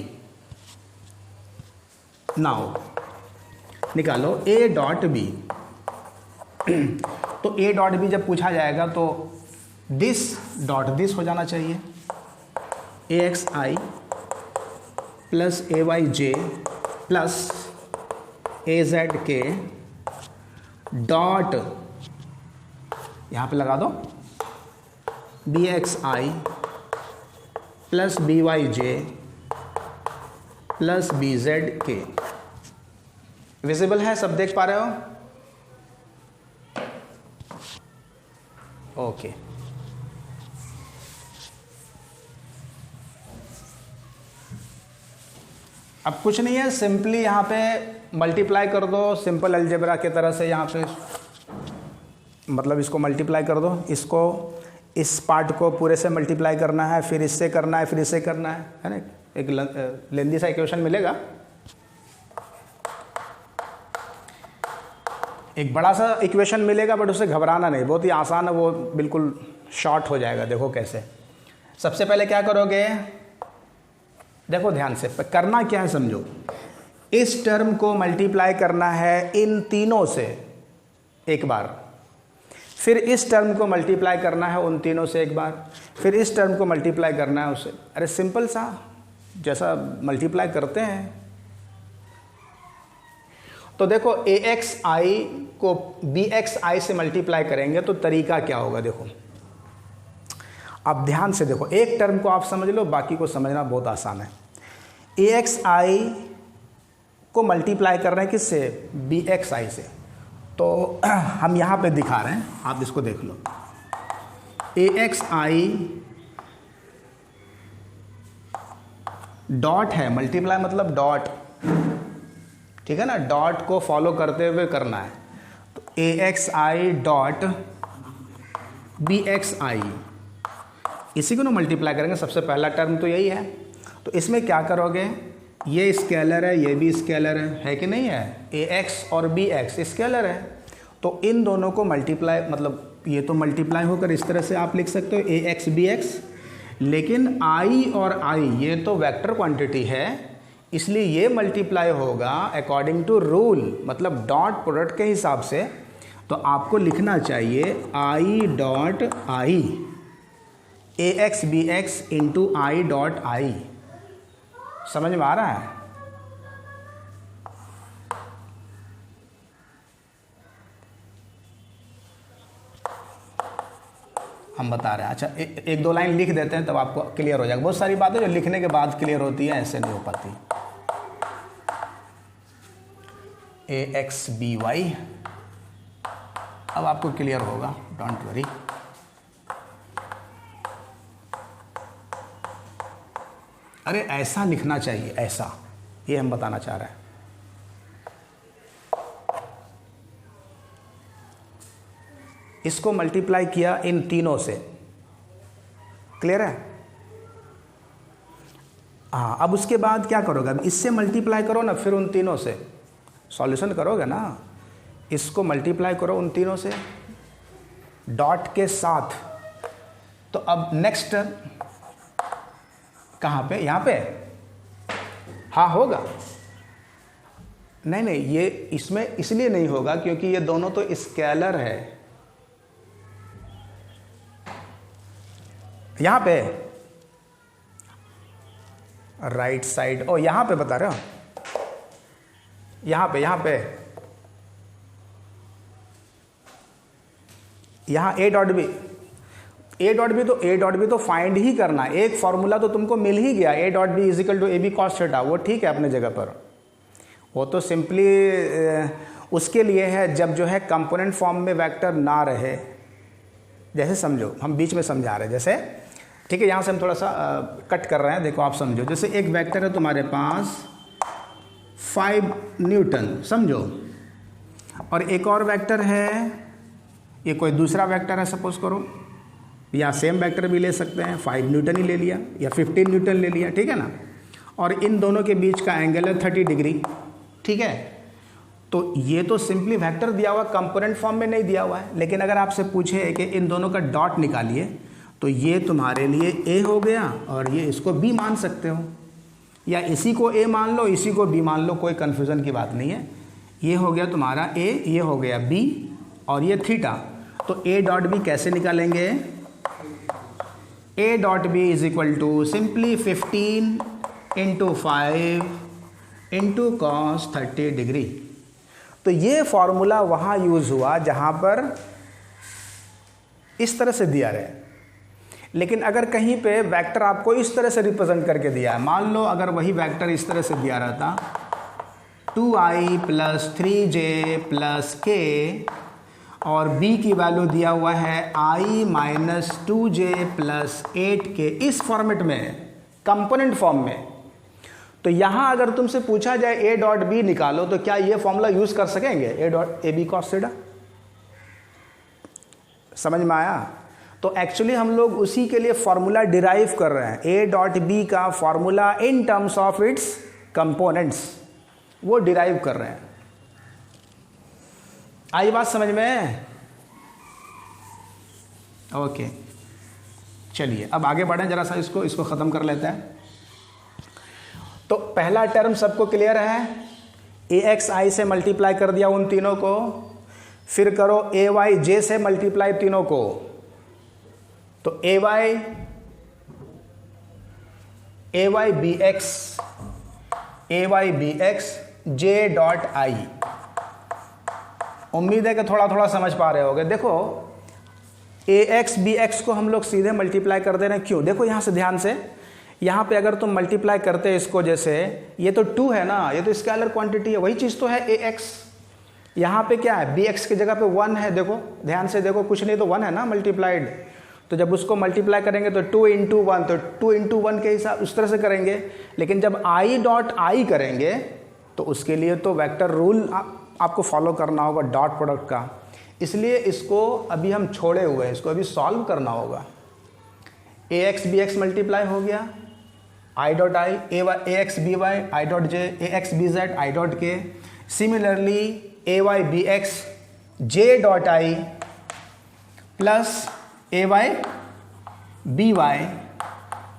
नाउ निकालो ए डॉट बी। तो ए डॉट बी जब पूछा जाएगा तो दिस डॉट दिस हो जाना चाहिए। ए X I plus A Y J plus A Z K dot, यहाँ पे लगा दो, B X I plus B Y J plus B Z के। विजिबल है? सब देख पा रहे हो? ओके। अब कुछ नहीं है, सिंपली यहाँ पे मल्टीप्लाई कर दो, सिंपल अलजेब्रा की तरह से। यहाँ पे मतलब इसको मल्टीप्लाई कर दो, इसको इस पार्ट को पूरे से मल्टीप्लाई करना है, फिर इससे करना है, फिर इससे करना है ना? एक लेंदी सा इक्वेशन मिलेगा, एक बड़ा सा इक्वेशन मिलेगा, बट उससे घबराना नहीं, बहुत ही आसान है वो, बिल्कुल शॉर्ट हो जाएगा। देखो कैसे। सबसे पहले क्या करोगे? देखो ध्यान से, करना क्या है समझो। इस टर्म को मल्टीप्लाई करना है इन तीनों से एक बार, फिर इस टर्म को मल्टीप्लाई करना है उन तीनों से एक बार, फिर इस टर्म को मल्टीप्लाई करना है उससे। अरे सिंपल सा, जैसा मल्टीप्लाई करते हैं। तो देखो ए एक्स आई को बी एक्स आई से मल्टीप्लाई करेंगे तो तरीका क्या होगा? देखो अब ध्यान से देखो, एक टर्म को आप समझ लो, बाकी को समझना बहुत आसान है। ए एक्स आई को मल्टीप्लाई कर रहे हैं किससे? बी एक्स आई से। तो हम यहाँ पे दिखा रहे हैं, आप इसको देख लो। ए एक्स आई डॉट है, मल्टीप्लाई मतलब डॉट, ठीक है ना? डॉट को फॉलो करते हुए करना है। तो A X I dot B X I, इसी को ना मल्टीप्लाई करेंगे। सबसे पहला टर्म तो यही है। तो इसमें क्या करोगे? ये स्केलर है, ये भी स्केलर है कि नहीं है? ए एक्स और बी एक्स स्केलर है, तो इन दोनों को मल्टीप्लाई, मतलब ये तो मल्टीप्लाई होकर इस तरह से आप लिख सकते हो ए एक्स बी एक्स। लेकिन आई और आई ये तो वेक्टर क्वांटिटी है, इसलिए ये मल्टीप्लाई होगा अकॉर्डिंग टू रूल, मतलब डॉट प्रोडक्ट के हिसाब से। तो आपको लिखना चाहिए I dot I, A X B X into I dot I. समझ में आ रहा है? हम बता रहे हैं। अच्छा एक दो लाइन लिख देते हैं तब आपको क्लियर हो जाएगा। बहुत सारी बातें जो लिखने के बाद क्लियर होती है, ऐसे नहीं हो पाती। AXBY अब आपको क्लियर होगा, डोंट वरी। अरे ऐसा लिखना चाहिए, ऐसा, ये हम बताना चाह रहे हैं। इसको मल्टीप्लाई किया इन तीनों से, क्लियर है? हाँ, अब उसके बाद क्या करोगे? अब इससे मल्टीप्लाई करो ना, फिर उन तीनों से सॉल्यूशन करोगे ना। इसको मल्टीप्लाई करो उन तीनों से डॉट के साथ। तो अब नेक्स्ट कहाँ पे? यहाँ पे? हाँ होगा। नहीं, ये इसमें इसलिए नहीं होगा क्योंकि ये दोनों तो स्केलर है। यहाँ पे राइट साइड, ओ यहाँ पे बता रहे हो? यहाँ पे यहाँ A डॉट बी तो फाइंड ही करना। एक फॉर्मूला तो तुमको मिल ही गया, A dot B is equal to AB cos theta, वो ठीक है अपने जगह पर। वो तो सिंपली उसके लिए है जब जो है कंपोनेंट फॉर्म में वेक्टर ना रहे। जैसे समझो, हम बीच में समझा रहे हैं, जैसे ठीक है, यहाँ से हम थोड़ा सा कट कर रहे हैं, देखो आप समझो। जैसे एक वेक्टर है तुम्हारे पास 5 न्यूटन, समझो, और एक और वेक्टर है, ये कोई दूसरा वेक्टर है सपोज करो, या सेम वेक्टर भी ले सकते हैं, 5 न्यूटन ही ले लिया या 15 न्यूटन ले लिया, ठीक है ना। और इन दोनों के बीच का एंगल है 30 डिग्री, ठीक है। तो ये तो सिंपली वेक्टर दिया हुआ, कंपोनेंट फॉर्म में नहीं दिया हुआ है। लेकिन अगर आपसे पूछे कि इन दोनों का डॉट निकालिए, तो ये तुम्हारे लिए A हो गया और ये इसको B मान सकते हो, या इसी को A मान लो, इसी को B मान लो, कोई कन्फ्यूज़न की बात नहीं है। ये हो गया तुम्हारा A, ये हो गया B और ये थीटा। तो A डॉट B कैसे निकालेंगे? A dot B is equal to simply 15 into 5 into cos 30 degree. तो ये फॉर्मूला वहाँ यूज़ हुआ जहाँ पर इस तरह से दिया रहे। लेकिन अगर कहीं पे वेक्टर आपको इस तरह से रिप्रेजेंट करके दिया है, मान लो अगर वही वेक्टर इस तरह से दिया रहता 2i plus 3j plus k, और b की वैल्यू दिया हुआ है i minus 2j plus 8k, इस फॉर्मेट में, कंपोनेंट फॉर्म में, तो यहाँ अगर तुमसे पूछा जाए a डॉट b निकालो, तो क्या ये फॉर्मूला यूज़ कर सकेंगे? a dot AB cos theta. समझ में आया? तो एक्चुअली हम लोग उसी के लिए फॉर्मूला डिराइव कर रहे हैं, A डॉट B का formula in terms of its components, वो डिराइव कर रहे हैं। आई बात समझ में? ओके, चलिए अब आगे बढ़ें जरा सा, इसको ख़त्म कर लेते हैं। तो पहला टर्म सबको क्लियर है, AXI से मल्टीप्लाई कर दिया उन तीनों को, फिर करो AYJ से मल्टीप्लाई तीनों को, तो AYBX J डॉट I। उम्मीद है कि थोड़ा थोड़ा समझ पा रहे होगे। देखो AXBX को हम लोग सीधे मल्टीप्लाई कर दे रहे हैं, क्यों? देखो यहाँ से ध्यान से, यहाँ पे अगर तुम मल्टीप्लाई करते हैं इसको, जैसे ये तो 2 है ना, ये तो स्केलर क्वांटिटी है, वही चीज़ तो है AX। यहाँ पे क्या है? BX की जगह पे 1 है, देखो ध्यान से देखो, कुछ नहीं तो 1 है ना मल्टीप्लाइड। तो जब उसको मल्टीप्लाई करेंगे तो 2 इंटू 1, तो 2 इंटू 1 के हिसाब उस तरह से करेंगे। लेकिन जब I डॉट I करेंगे तो उसके लिए तो वेक्टर रूल आपको फॉलो करना होगा डॉट प्रोडक्ट का, इसलिए इसको अभी हम छोड़े हुए हैं, इसको अभी सॉल्व करना होगा। AXBX मल्टीप्लाई हो गया, I dot I, AXBY I dot J, AXBZ I dot K, similarly AYBX J dot I plus AYBY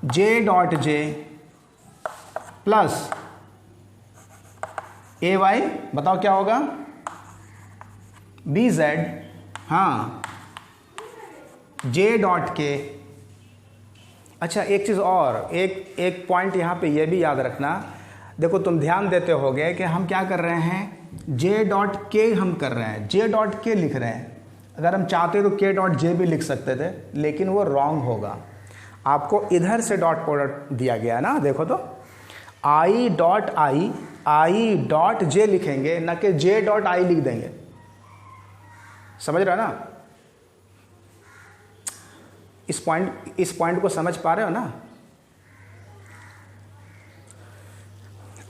J dot J plus AY, बताओ क्या होगा? BZ, हाँ, J डॉट K। अच्छा एक चीज़ और, एक पॉइंट यहाँ पे ये भी याद रखना, देखो तुम ध्यान देते होगे कि हम क्या कर रहे हैं, J डॉट K हम कर रहे हैं, J डॉट K लिख रहे हैं। अगर हम चाहते तो के डॉट जे भी लिख सकते थे, लेकिन वो रॉन्ग होगा। आपको इधर से डॉट प्रोडक्ट दिया गया ना, देखो तो आई डॉट जे लिखेंगे, ना कि जे डॉट आई लिख देंगे। समझ रहे हो ना? इस पॉइंट को समझ पा रहे हो ना?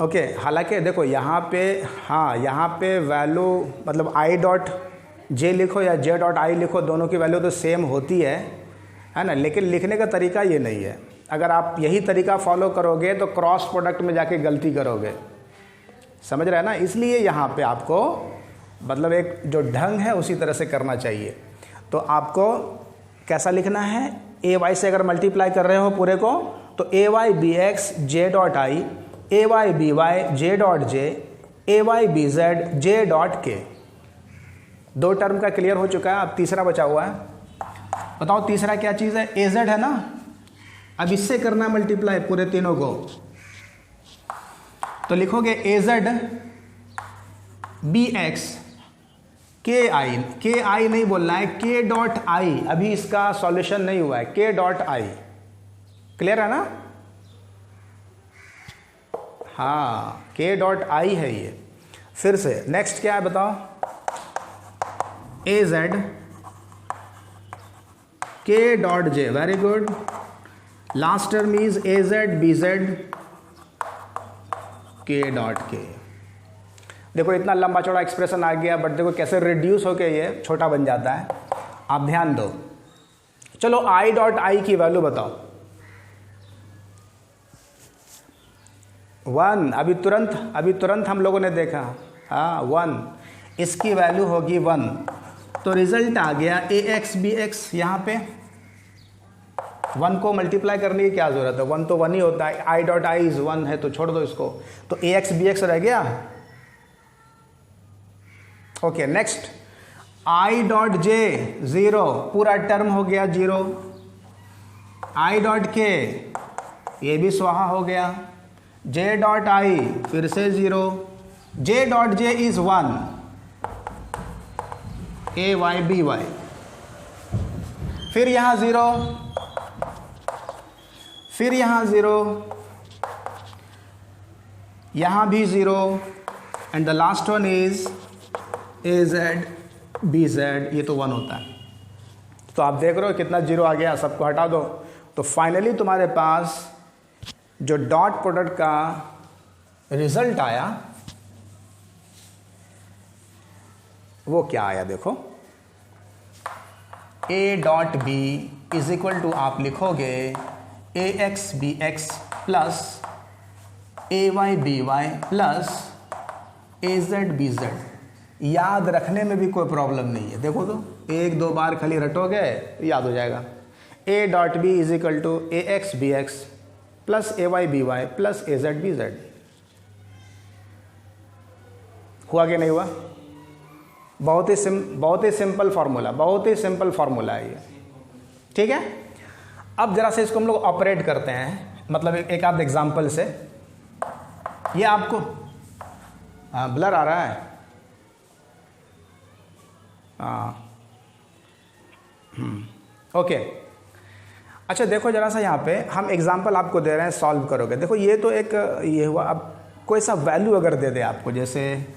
ओके, हालांकि देखो यहाँ पे, हाँ यहाँ पे वैल्यू मतलब आई डॉट जे लिखो या जे डॉट आई लिखो, दोनों की वैल्यू तो सेम होती है ना, लेकिन लिखने का तरीका ये नहीं है। अगर आप यही तरीका फॉलो करोगे तो क्रॉस प्रोडक्ट में जाके गलती करोगे। समझ रहे हैं ना? इसलिए यहाँ पे आपको मतलब एक जो ढंग है उसी तरह से करना चाहिए। तो आपको कैसा लिखना है, ए वाई से अगर मल्टीप्लाई कर रहे हो पूरे को तो A Y B X J dot I, A Y B Y J dot J, A Y B Z J dot K. 2 term का क्लियर हो चुका है, अब तीसरा बचा हुआ है। बताओ तीसरा क्या चीज़ है? ए जेड है ना। अब इससे करना मल्टीप्लाई पूरे तीनों को, तो लिखोगे ए जेड बी एक्स के आई नहीं बोलना है, के डॉट आई। अभी इसका सॉल्यूशन नहीं हुआ है, के डॉट आई। क्लियर है ना? हाँ, के डॉट आई है ये। फिर से नेक्स्ट क्या है बताओ? A Z K dot J, very good. Last term is A Z B Z K dot K. देखो इतना लंबा चौड़ा एक्सप्रेशन आ गया, बट देखो कैसे रिड्यूस होके ये छोटा बन जाता है। आप ध्यान दो। चलो आई डॉट आई की वैल्यू बताओ। 1, अभी तुरंत हम लोगों ने देखा, हाँ 1, इसकी वैल्यू होगी 1। तो रिजल्ट आ गया ए एक्स बी एक्स। यहाँ पे 1 को मल्टीप्लाई करने की क्या ज़रूरत है, 1 तो 1 ही होता है। आई डॉट आई इज़ 1 है तो छोड़ दो इसको, तो ए एक्स बी एक्स रह गया। ओके नेक्स्ट, आई डॉट जे 0, पूरा टर्म हो गया 0। आई डॉट के ये भी स्वाहा हो गया। जे डॉट आई फिर से 0, J dot J is 1, A Y B Y, फिर यहाँ 0, फिर यहाँ 0, यहाँ भी 0, and the last one is A Z B Z, ये तो 1 होता है। तो आप देख रहे हो कितना 0 आ गया, सबको हटा दो। तो फाइनली तुम्हारे पास जो डॉट प्रोडक्ट का रिजल्ट आया वो क्या आया देखो, A dot B is equal to, आप लिखोगे A X B X plus A Y B Y plus A Z B Z. याद रखने में भी कोई प्रॉब्लम नहीं है। देखो तो 1-2 बार खाली रटोगे याद हो जाएगा। A dot B is equal to A X B X plus A Y B Y plus A Z B Z. हुआ कि नहीं हुआ? बहुत ही सिंपल फार्मूला, बहुत ही सिंपल फार्मूला है ये। ठीक है, अब जरा से इसको हम लोग ऑपरेट करते हैं, मतलब एक आध एग्जाम्पल से। ये आपको ब्लर आ रहा है, ओके। अच्छा देखो जरा सा, यहाँ पे हम एग्जाम्पल आपको दे रहे हैं, सॉल्व करोगे। देखो ये तो एक ये हुआ। अब कोई सा वैल्यू अगर दे दे आपको, जैसे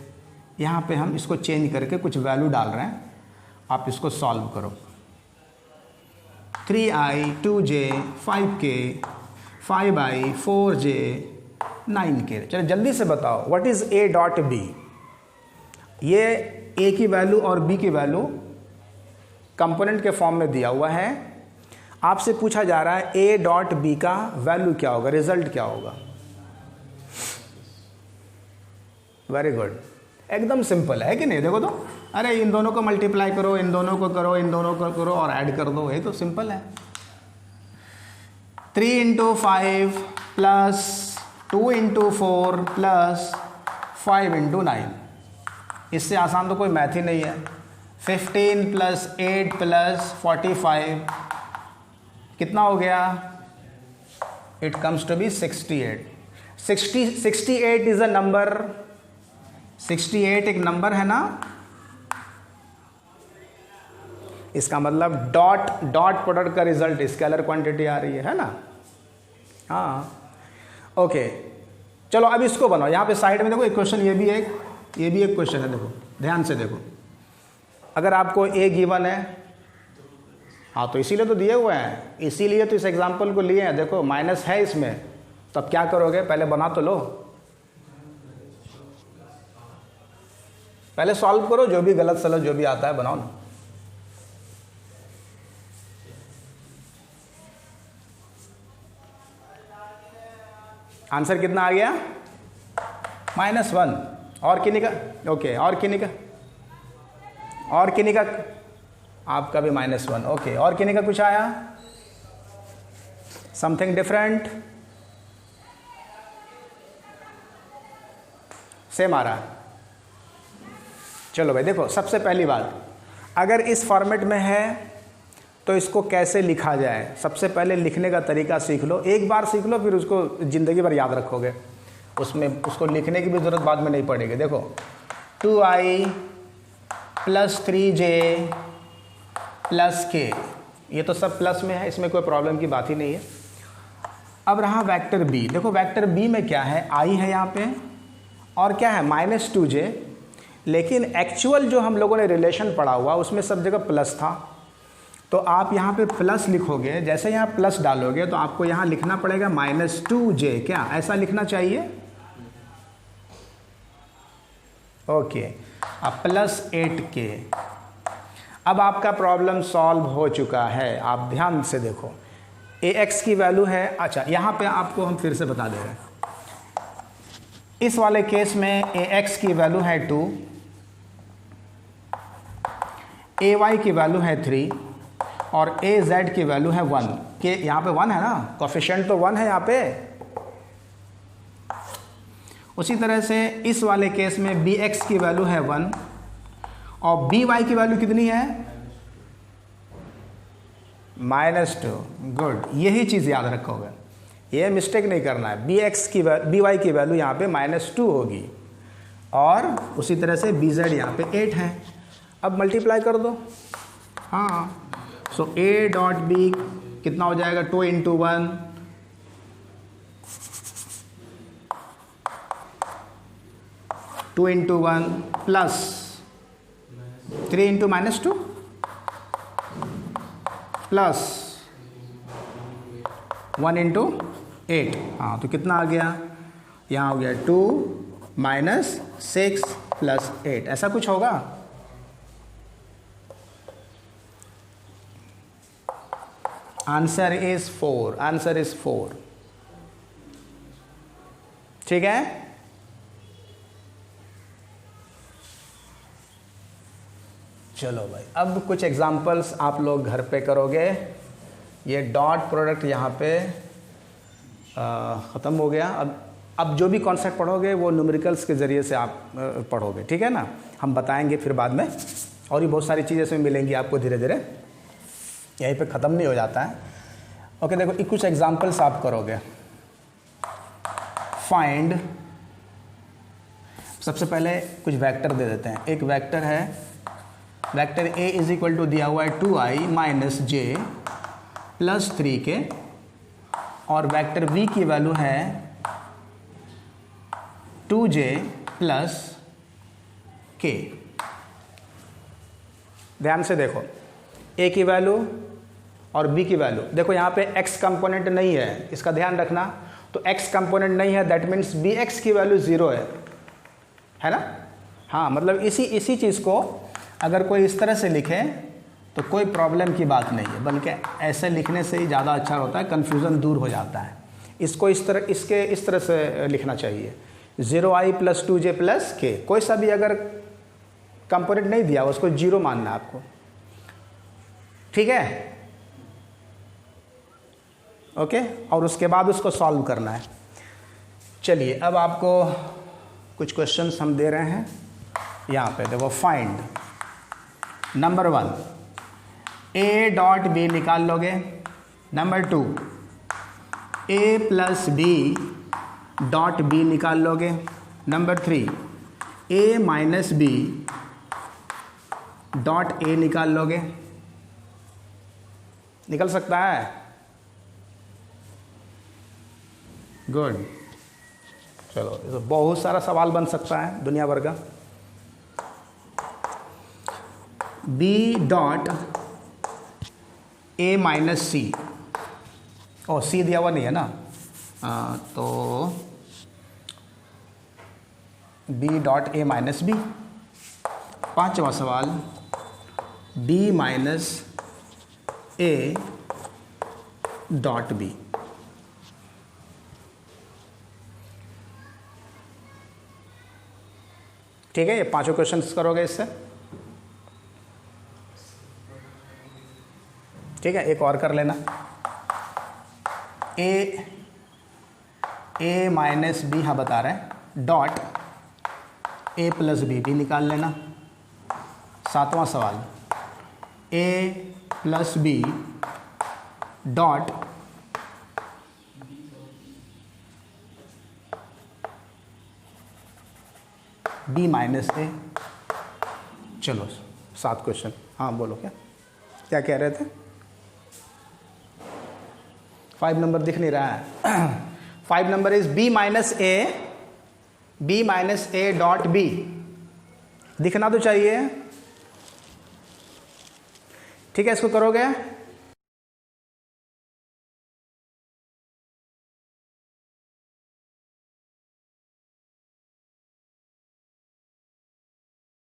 यहाँ पे हम इसको चेंज करके कुछ वैल्यू डाल रहे हैं, आप इसको सॉल्व करो। 3i 2j 5k 5i 4j 9k। चलो जल्दी से बताओ what is a dot b। ये a की वैल्यू और b की वैल्यू कंपोनेंट के फॉर्म में दिया हुआ है। आपसे पूछा जा रहा है a डॉट b का वैल्यू क्या होगा, रिजल्ट क्या होगा। वेरी गुड, एकदम सिंपल है कि नहीं? देखो तो, अरे इन दोनों को मल्टीप्लाई करो, इन दोनों को करो, इन दोनों को करो और ऐड कर दो, ये तो सिंपल है। 3 × 5 प्लस 2 × 4 प्लस 5 × 9, इससे आसान तो कोई मैथ ही नहीं है। 15 प्लस 8 प्लस 45 कितना हो गया? It comes to be 68। 68 is a number. 68 एक नंबर है ना। इसका मतलब डॉट प्रोडक्ट का रिजल्ट स्केलर क्वांटिटी आ रही है ना। हाँ ओके, चलो अब इसको बनाओ। यहाँ पे साइड में देखो एक क्वेश्चन, ये भी एक क्वेश्चन है, देखो ध्यान से देखो। अगर आपको ए गिवन है, हाँ तो इसीलिए तो दिए हुए हैं, इसीलिए तो इस एग्जाम्पल को लिए हैं। देखो माइनस है इसमें, तो अब क्या करोगे, पहले बना तो लो, पहले सॉल्व करो, जो भी गलत सलत जो भी आता है बनाओ ना। आंसर कितना आ गया, -1। और किन्हीं का, ओके, और किन्हीं का आपका भी -1, ओके। और किन्हीं का कुछ आया, समथिंग डिफरेंट, सेम आ रहा है। चलो भाई देखो, सबसे पहली बात, अगर इस फॉर्मेट में है तो इसको कैसे लिखा जाए, सबसे पहले लिखने का तरीका सीख लो। एक बार सीख लो, फिर उसको ज़िंदगी भर याद रखोगे, उसमें उसको लिखने की भी ज़रूरत बाद में नहीं पड़ेगी। देखो 2i + 3j + k, ये तो सब प्लस में है, इसमें कोई प्रॉब्लम की बात ही नहीं है। अब रहा वेक्टर b, देखो वेक्टर b में क्या है, i है यहाँ पे, और क्या है -2j, लेकिन एक्चुअल जो हम लोगों ने रिलेशन पढ़ा हुआ उसमें सब जगह प्लस था, तो आप यहाँ पे प्लस लिखोगे। जैसे यहाँ प्लस डालोगे तो आपको यहाँ लिखना पड़ेगा -2j, क्या ऐसा लिखना चाहिए, ओके। अब +8k। अब आपका प्रॉब्लम सॉल्व हो चुका है। आप ध्यान से देखो, ax की वैल्यू है, अच्छा यहाँ पे आपको हम फिर से बता दे रहे हैं, इस वाले केस में ax की वैल्यू है 2, ay की वैल्यू है 3 और az की वैल्यू है 1। के यहाँ पे 1 है ना, कोफिशिएंट तो 1 है यहाँ पे। उसी तरह से इस वाले केस में bx की वैल्यू है 1 और by की वैल्यू कितनी है, -2। गुड, यही चीज़ याद रखोगे, ये मिस्टेक नहीं करना है। by की वैल्यू यहाँ पे -2 होगी और उसी तरह से bz यहाँ पे 8 है। अब मल्टीप्लाई कर दो, हाँ। सो a.b कितना हो जाएगा, 2 × 1 2 × 1 प्लस 3 × -2 प्लस 1 × 8, हाँ तो कितना आ गया, यहाँ हो गया 2 - 6 + 8, ऐसा कुछ होगा। आंसर इज 4, आंसर इज 4, ठीक है। चलो भाई, अब कुछ एग्जांपल्स आप लोग घर पे करोगे। ये डॉट प्रोडक्ट यहाँ पे ख़त्म हो गया। अब जो भी कॉन्सेप्ट पढ़ोगे वो न्यूमेरिकल्स के ज़रिए से आप पढ़ोगे, ठीक है ना। हम बताएंगे फिर बाद में, और भी बहुत सारी चीज़ें इसमें मिलेंगी आपको धीरे धीरे, यहीं पे ख़त्म नहीं हो जाता है। ओके देखो, कुछ एग्जांपल्स आप करोगे। फाइंड, सबसे पहले कुछ वेक्टर दे देते हैं। एक वेक्टर है, वेक्टर a = दिया हुआ है 2i - j + 3k और वेक्टर v की वैल्यू है 2j + k। ध्यान से देखो, a की वैल्यू और b की वैल्यू, देखो यहाँ पे x कंपोनेंट नहीं है, इसका ध्यान रखना। तो x कंपोनेंट नहीं है, दैट मीन्स bx की वैल्यू 0 है ना। हाँ, मतलब इसी चीज़ को अगर कोई इस तरह से लिखे तो कोई प्रॉब्लम की बात नहीं है, बल्कि ऐसे लिखने से ही ज़्यादा अच्छा होता है, कन्फ्यूज़न दूर हो जाता है। इसको इस तरह से लिखना चाहिए, 0i + 2j + k। कोई सा भी अगर कंपोनेंट नहीं दिया उसको 0 मानना है आपको, ठीक है, ओके। और उसके बाद उसको सॉल्व करना है। चलिए, अब आपको कुछ क्वेश्चंस हम दे रहे हैं यहाँ पे। देखो, फाइंड नंबर 1 a.b निकाल लोगे। नंबर 2 a + b.b निकाल लोगे। नंबर 3 a - b.a निकाल लोगे। निकल सकता है? गुड। चलो, तो बहुत सारा सवाल बन सकता है दुनिया भर का। B dot A minus C, ओ सी दिया हुआ नहीं है ना, तो B dot A minus B. पांचवा सवाल, B minus A dot B. ठीक है, ये पांचों क्वेश्चंस करोगे इससे। ठीक है, एक और कर लेना। ए माइनस बी हाँ बता रहे हैं, डॉट ए प्लस बी भी निकाल लेना। सातवां सवाल, A plus B dot B minus A. चलो 7 क्वेश्चन। हाँ बोलो, क्या कह रहे थे? 5 नंबर दिख नहीं रहा है। 5 number is B minus A dot B. दिखना तो चाहिए। ठीक है, इसको करोगे?